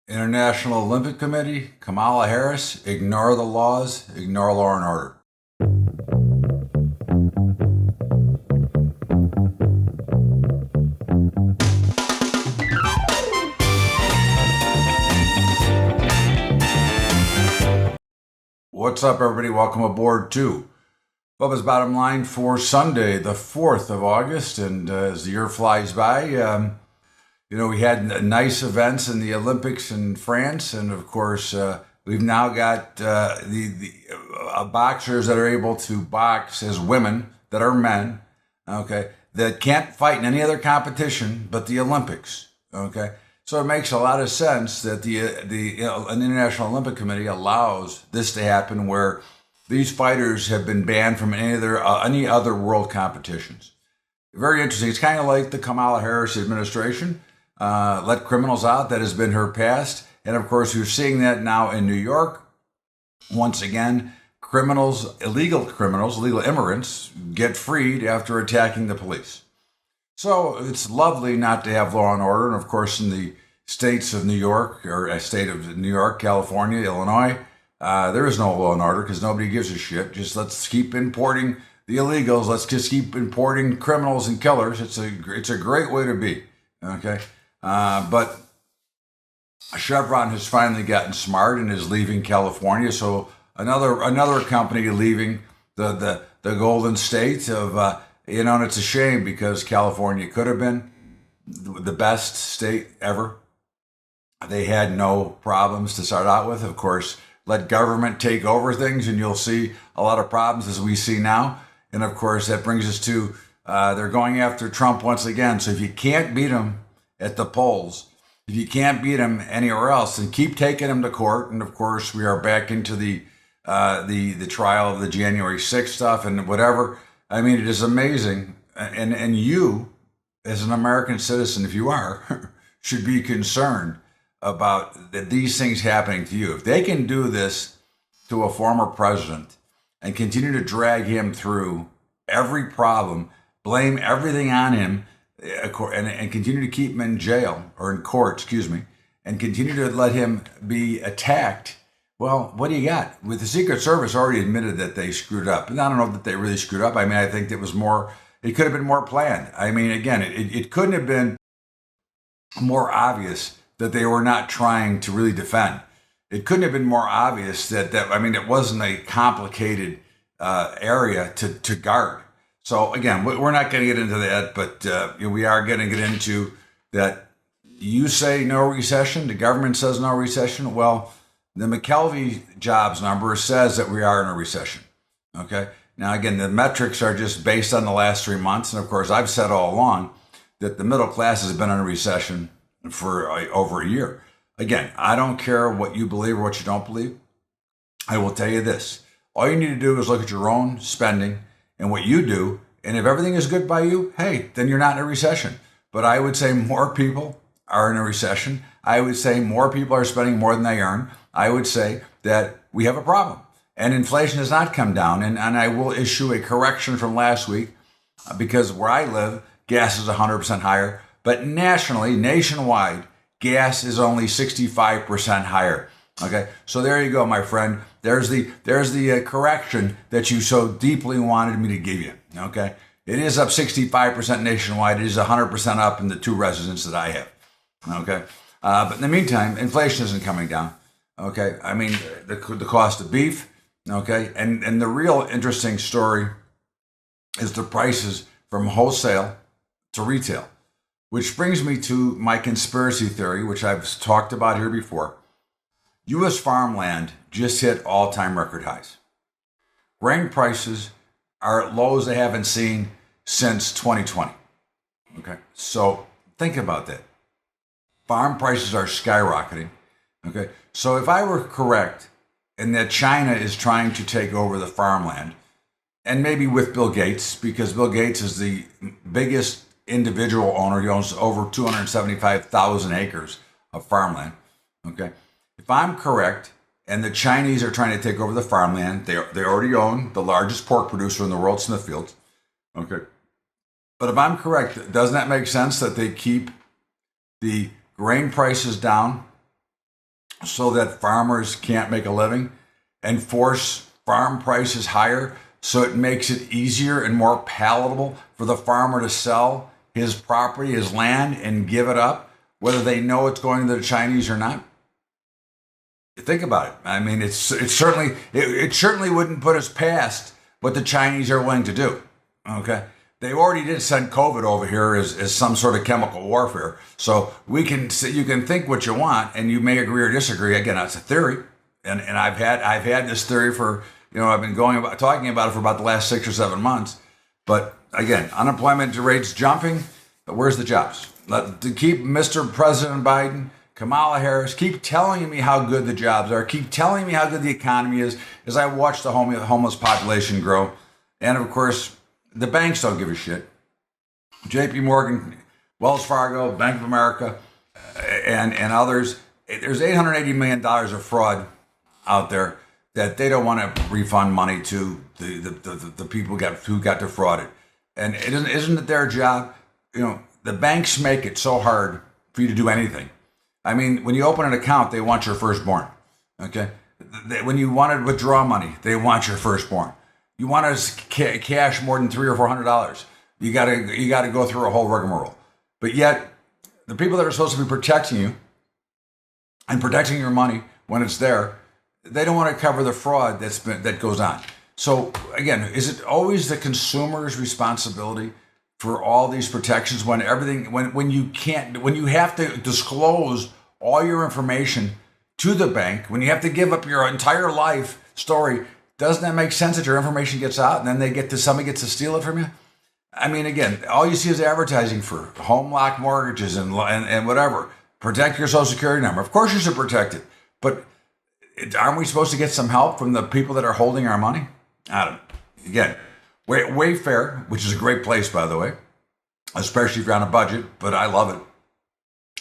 International Olympic Committee, Kamala Harris, ignore the laws, ignore law and order. What's up, everybody? Welcome aboard to Bubba's Bottom Line for Sunday, the 4th of August. And as the year flies by, we had nice events in the Olympics in France. And of course, we've now got the boxers that are able to box as women that are men, okay, that can't fight in any other competition but the Olympics, okay? So it makes a lot of sense that an International Olympic Committee allows this to happen, where these fighters have been banned from any other world competitions. Very interesting. It's kind of like the Kamala Harris administration. Let criminals out. That has been her past. And of course, you're seeing that now in New York. Once again, illegal immigrants get freed after attacking the police. So it's lovely not to have law and order. And of course, in the states of New York, or a state of New York, California, Illinois, there is no law and order because nobody gives a shit. Just let's keep importing the illegals. Let's just keep importing criminals and killers. It's a great way to be. Okay. But Chevron has finally gotten smart and is leaving California. So another company leaving the golden state of, and it's a shame because California could have been the best state ever. They had no problems to start out with. Of course, let government take over things and you'll see a lot of problems as we see now. And of course, that brings us to, they're going after Trump once again. So if you can't beat him at the polls, if you can't beat him anywhere else, then keep taking him to court. And of course, we are back into the trial of the January 6th stuff and whatever. I mean, it is amazing. And you, as an American citizen, if you are, should be concerned about these things happening to you. If they can do this to a former president and continue to drag him through every problem, blame everything on him, and continue to keep him in jail, or in court, and continue to let him be attacked, well, what do you got? With the Secret Service already admitted that they screwed up. And I don't know that they really screwed up. I mean, I think it could have been more planned. I mean, again, it couldn't have been more obvious that they were not trying to really defend. It couldn't have been more obvious that it wasn't a complicated area to guard. So again, we're not going to get into that, but we are going to get into that. You say no recession, the government says no recession. Well, the McKelvey jobs number says that we are in a recession. Okay. Now, again, the metrics are just based on the last 3 months. And of course, I've said all along that the middle class has been in a recession for over a year. Again, I don't care what you believe or what you don't believe. I will tell you this. All you need to do is look at your own spending and what you do. And if everything is good by you, hey, then you're not in a recession. But I would say more people are in a recession. I would say more people are spending more than they earn. I would say that we have a problem. And inflation has not come down. And I will issue a correction from last week because where I live, gas is 100% higher. But nationwide, gas is only 65% higher. Okay, so there you go, my friend. There's the correction that you so deeply wanted me to give you. Okay, it is up 65% nationwide. It is 100% up in the 2 residents that I have. Okay, but in the meantime, inflation isn't coming down. Okay, I mean the cost of beef. Okay, and the real interesting story is the prices from wholesale to retail, which brings me to my conspiracy theory, which I've talked about here before. U.S. farmland just hit all-time record highs. Grain prices are at lows they haven't seen since 2020. Okay, so think about that. Farm prices are skyrocketing. Okay, so if I were correct in that China is trying to take over the farmland, and maybe with Bill Gates, because Bill Gates is the biggest individual owner. He owns over 275,000 acres of farmland. Okay. If I'm correct, and the Chinese are trying to take over the farmland, they already own the largest pork producer in the world, Smithfield. Okay. But if I'm correct, doesn't that make sense that they keep the grain prices down so that farmers can't make a living and force farm prices higher so it makes it easier and more palatable for the farmer to sell his property, his land, and give it up, whether they know it's going to the Chinese or not? Think about it. I mean, it certainly wouldn't put us past what the Chinese are willing to do. Okay, they already did send COVID over here as some sort of chemical warfare. So you can think what you want, and you may agree or disagree. Again, that's a theory, and I've had this theory for I've been talking about it for about the last 6 or 7 months. But again, unemployment rates jumping, but where's the jobs? To keep Mr. President Biden, Kamala Harris, keep telling me how good the jobs are, keep telling me how good the economy is, as I watch the homeless population grow. And of course, the banks don't give a shit. JP Morgan, Wells Fargo, Bank of America, and others, there's $880 million of fraud out there that they don't want to refund money to the people who got defrauded. And isn't it their job? The banks make it so hard for you to do anything. I mean, when you open an account, they want your firstborn. Okay, when you want to withdraw money, they want your firstborn. You want to cash more than $300 or $400, you gotta go through a whole rigmarole. But yet, the people that are supposed to be protecting you and protecting your money when it's there, they don't want to cover the fraud that goes on. So again, is it always the consumer's responsibility for all these protections when you have to disclose all your information to the bank, when you have to give up your entire life story? Doesn't that make sense that your information gets out and then somebody gets to steal it from you? I mean, again, all you see is advertising for home lock mortgages and whatever. Protect your Social Security number. Of course you should protect it, but aren't we supposed to get some help from the people that are holding our money? I don't know. Again, Wayfair, which is a great place, by the way, especially if you're on a budget, but I love it.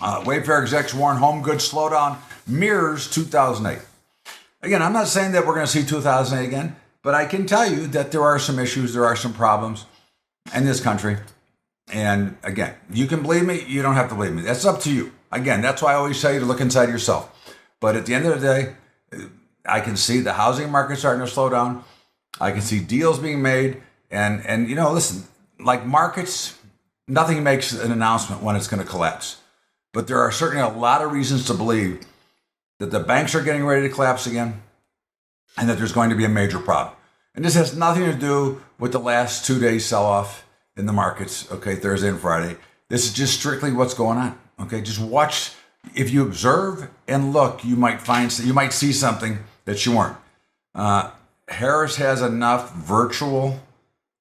Wayfair execs warn home goods slowdown mirrors 2008. Again, I'm not saying that we're going to see 2008 again, but I can tell you that there are some issues, there are some problems in this country. And again, you can believe me, you don't have to believe me. That's up to you. Again, that's why I always tell you to look inside yourself. But at the end of the day, I can see the housing market starting to slow down. I can see deals being made. And listen, like markets, nothing makes an announcement when it's going to collapse. But there are certainly a lot of reasons to believe that the banks are getting ready to collapse again and that there's going to be a major problem. And this has nothing to do with the last 2 days sell-off in the markets, okay, Thursday and Friday. This is just strictly what's going on, okay? Just watch. If you observe and look, you might see something that you weren't. Harris has enough virtual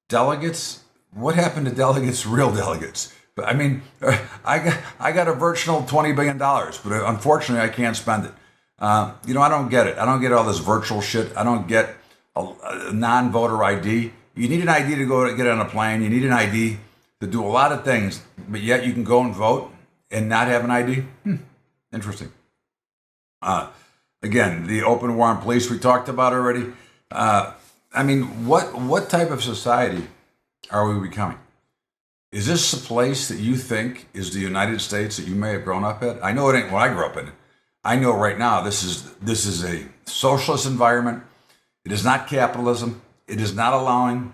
delegates. What happened to delegates, real delegates? But I mean, I got a virtual $20 billion, but unfortunately I can't spend it. I don't get it. I don't get all this virtual shit. I don't get a non-voter ID. You need an ID to go to get on a plane. You need an ID to do a lot of things, but yet you can go and vote and not have an ID? Interesting. Again, the open war on police we talked about already. I mean, what type of society are we becoming? Is this a place that you think is the United States that you may have grown up in? I know it ain't what I grew up in. I know right now this is a socialist environment. It is not capitalism. It is not allowing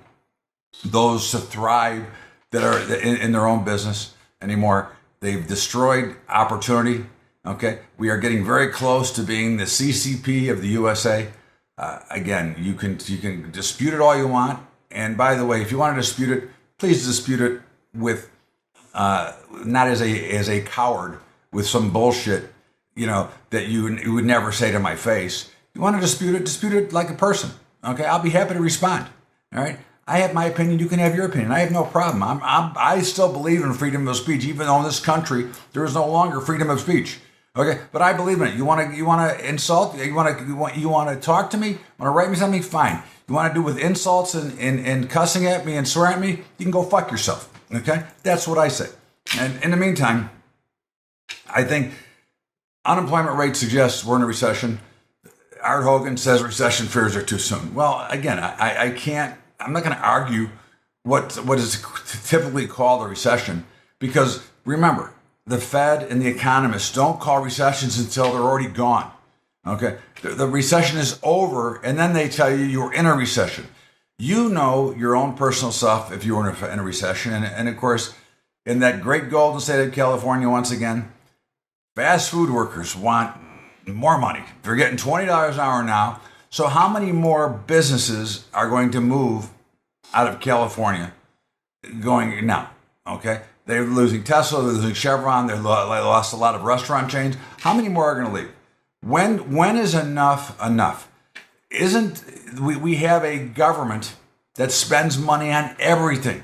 those to thrive that are in their own business anymore. They've destroyed opportunity. Okay, we are getting very close to being the CCP of the USA. Again, you can dispute it all you want. And by the way, if you want to dispute it, please dispute it with not as a coward with some bullshit, that you would never say to my face. You want to dispute it like a person. Okay, I'll be happy to respond. All right, I have my opinion. You can have your opinion. I have no problem. I still believe in freedom of speech, even though in this country there is no longer freedom of speech. Okay, but I believe in it. You want to insult? You want to talk to me? Want to write me something? Fine. You want to do with insults and cussing at me and swearing at me? You can go fuck yourself. Okay, that's what I say. And in the meantime, I think unemployment rate suggests we're in a recession. Art Hogan says recession fears are too soon. Well, again, I can't. I'm not going to argue what is typically called a recession, because remember, the Fed and the economists don't call recessions until they're already gone. Okay. The recession is over, and then they tell you you're in a recession. You know your own personal self if you were in a recession. And of course, in that great golden state of California, once again, fast food workers want more money. They're getting $20 an hour now. So how many more businesses are going to move out of California going now? Okay. They're losing Tesla, they're losing Chevron, they lost a lot of restaurant chains. How many more are going to leave? When is enough enough? Isn't we have a government that spends money on everything.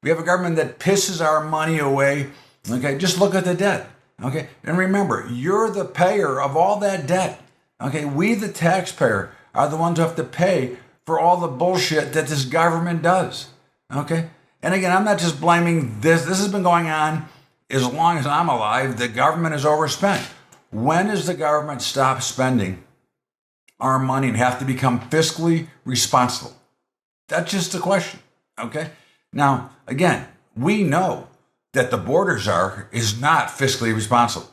We have a government that pisses our money away. Okay, just look at the debt. Okay, and remember, you're the payer of all that debt. Okay, we the taxpayer are the ones who have to pay for all the bullshit that this government does. Okay, and again, I'm not just blaming this. This has been going on as long as I'm alive. The government is overspent. When does the government stop spending our money and have to become fiscally responsible? That's just the question, okay? Now, again, we know that the border czar is not fiscally responsible,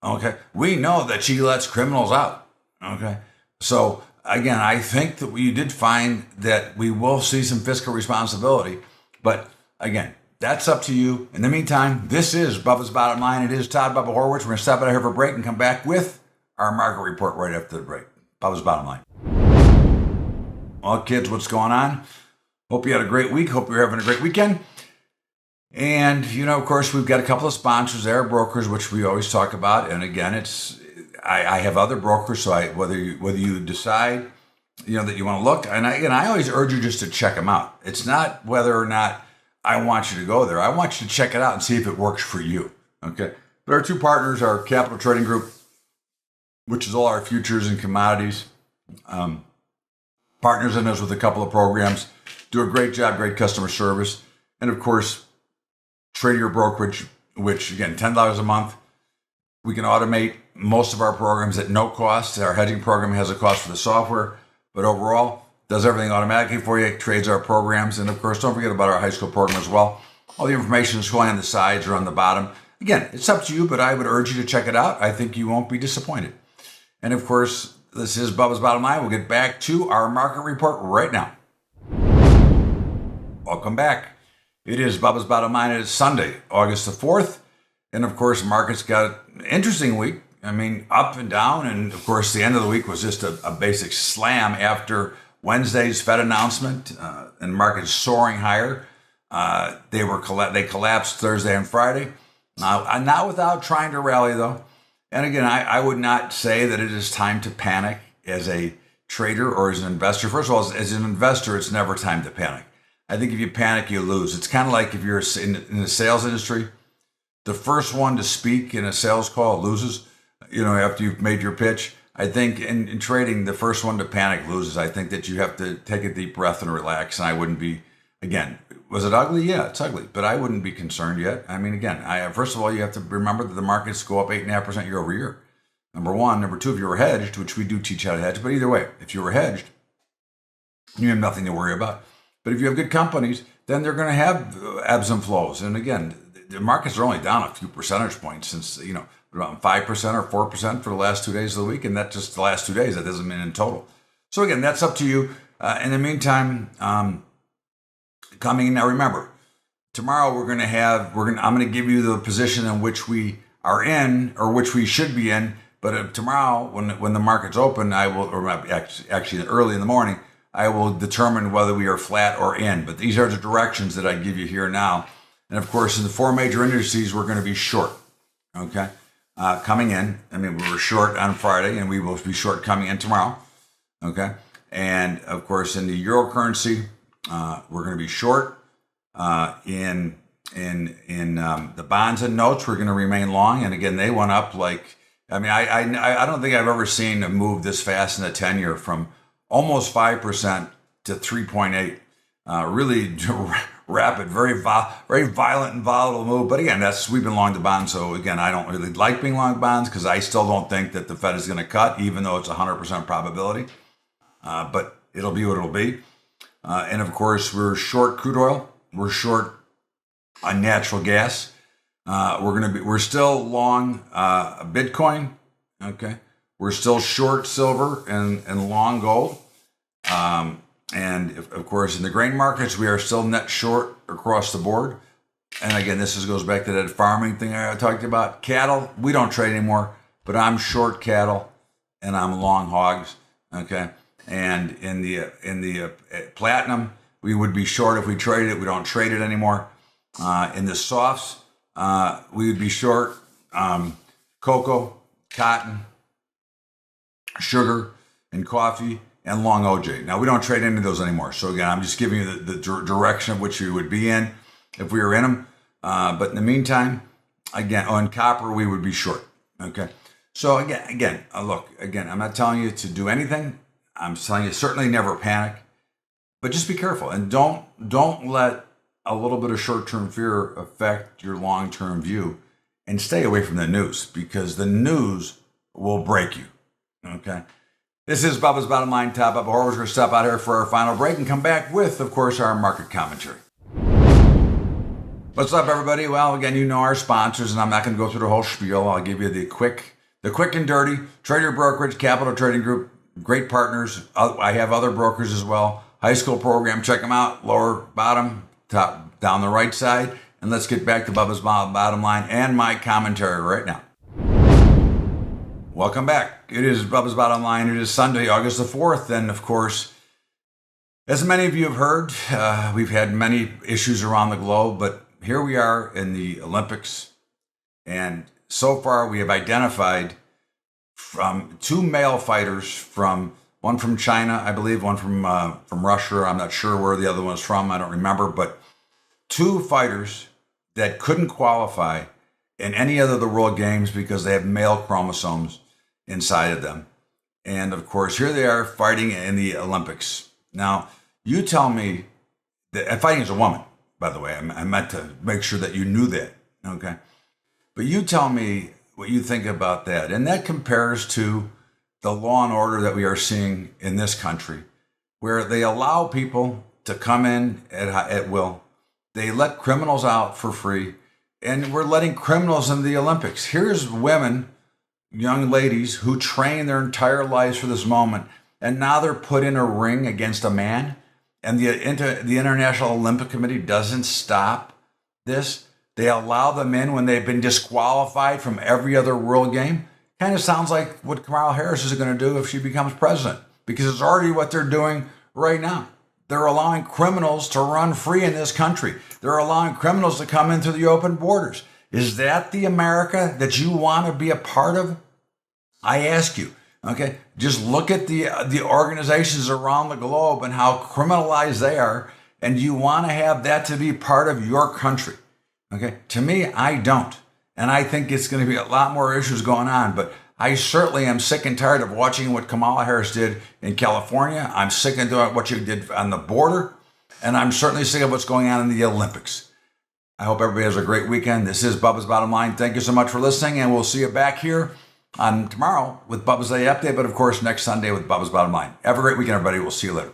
okay? We know that she lets criminals out, okay? So, again, I think that we did find that we will see some fiscal responsibility, but again, that's up to you. In the meantime, this is Bubba's Bottom Line. It is Todd Bubba Horwitz. We're going to stop out here for a break and come back with our market report right after the break. Bubba's Bottom Line. Well, kids, what's going on? Hope you had a great week. Hope you're having a great weekend. And, of course, we've got a couple of sponsors there, brokers, which we always talk about. And again, I have other brokers, so whether you decide, that you want to look, and I always urge you just to check them out. It's not whether or not I want you to go there. I want you to check it out and see if it works for you. Okay. But our two partners are Capital Trading Group, which is all our futures and commodities. Partners in us with a couple of programs, do a great job, great customer service. And of course, TRADIER Brokerage, which again, $10 a month. We can automate most of our programs at no cost. Our hedging program has a cost for the software, but overall, does everything automatically for you, trades our programs. And of course, don't forget about our high school program as well. All the information is going on the sides or on the bottom. Again, it's up to you, but I would urge you to check it out. I think you won't be disappointed. And of course, this is Bubba's Bottom Line. We'll get back to our market report right now. Welcome back. It is Bubba's Bottom Line. It is Sunday, August the 4th. And of course, markets got an interesting week. I mean, up and down. And of course, the end of the week was just a basic slam after Wednesday's Fed announcement, and markets soaring higher. They collapsed Thursday and Friday. Not without trying to rally, though. And again, I would not say that it is time to panic as a trader or as an investor. First of all, as an investor, it's never time to panic. I think if you panic, you lose. It's kind of like if you're in the sales industry, the first one to speak in a sales call loses, after you've made your pitch. I think in trading, the first one to panic loses. I think that you have to take a deep breath and relax. And I wouldn't be, again, was it ugly? Yeah, it's ugly. But I wouldn't be concerned yet. I mean, again, first of all, you have to remember that the markets go up 8.5% year over year. Number one. Number two, if you were hedged, which we do teach how to hedge. But either way, if you were hedged, you have nothing to worry about. But if you have good companies, then they're going to have ebbs and flows. And again, the markets are only down a few percentage points since, around 5% or 4% for the last 2 days of the week. And that's just the last 2 days. That doesn't mean in total. So again, that's up to you. In the meantime, coming in now, remember, tomorrow I'm going to give you the position in which we are in or which we should be in. But tomorrow, when the markets open, I will, or actually early in the morning, I will determine whether we are flat or in. But these are the directions that I give you here now. And of course, in the four major indices, we're going to be short. Okay. Coming in, we were short on Friday, and we will be short coming in tomorrow. Okay, and of course, in the euro currency, we're going to be short. In the bonds and notes, we're going to remain long. And again, they went up I don't think I've ever seen a move this fast in the 10-year from almost 5% to 3.8. Really rapid, very violent and volatile move. But again, we've been long the bonds. So again, I don't really like being long bonds because I still don't think that the Fed is going to cut, even though it's 100% probability. But it'll be what it'll be. And of course, we're short crude oil. We're short on natural gas. We're still long Bitcoin. Okay. We're still short silver and long gold. And of course, in the grain markets, we are still net short across the board. And again, goes back to that farming thing I talked about. Cattle, we don't trade anymore, but I'm short cattle and I'm long hogs. Okay. And in the platinum, we would be short if we traded it. We don't trade it anymore. In the softs, we would be short cocoa, cotton, sugar, and coffee, and long OJ. Now, we don't trade any of those anymore. So again, I'm just giving you the direction of which we would be in if we were in them. But in the meantime, again, on copper, we would be short. Okay. So again, look, I'm not telling you to do anything. I'm telling you certainly never panic, but just be careful and don't let a little bit of short-term fear affect your long-term view, and stay away from the news, because the news will break you. Okay. This is Bubba's Bottom Line Top Up. We're going to stop out here for our final break and come back with, of course, our market commentary. What's up, everybody? Well, again, you know our sponsors, and I'm not going to go through the whole spiel. I'll give you the quick and dirty. Trader Brokerage, Capital Trading Group, great partners. I have other brokers as well. High school program, check them out. Lower, bottom, top, down the right side. And let's get back to Bubba's Bottom Line and my commentary right now. Welcome back. It is Bubba's Bottom Line. It is Sunday, August the 4th. And of course, as many of you have heard, we've had many issues around the globe, but here we are in the Olympics. And so far we have identified from 2 male fighters, one from China, I believe, one from Russia. I'm not sure where the other one is from. I don't remember, but 2 fighters that couldn't qualify in any other of the world games because they have male chromosomes inside of them. And of course, here they are fighting in the Olympics. Now, you tell me that, fighting as a woman, by the way, I meant to make sure that you knew that. Okay. But you tell me what you think about that. And that compares to the law and order that we are seeing in this country, where they allow people to come in at will. They let criminals out for free, and we're letting criminals into the Olympics. Here's women, young ladies, who train their entire lives for this moment, and now they're put in a ring against a man, and the International Olympic Committee doesn't stop this. They allow them in when they've been disqualified from every other world game. Kind of sounds like what Kamala Harris is going to do if she becomes president, because it's already what they're doing right now. They're allowing criminals to run free in this country. They're allowing criminals to come in through the open borders. Is that the America that you want to be a part of? I ask you. Okay, just look at the organizations around the globe and how criminalized they are, and you want to have that to be part of your country. Okay, to me, I don't. And I think it's going to be a lot more issues going on, but I certainly am sick and tired of watching what Kamala Harris did in California. I'm sick and tired of what she did on the border, and I'm certainly sick of what's going on in the Olympics. I hope everybody has a great weekend. This is Bubba's Bottom Line. Thank you so much for listening, and we'll see you back here on tomorrow with Bubba's Day Update, but of course next Sunday with Bubba's Bottom Line. Have a great weekend, everybody. We'll see you later.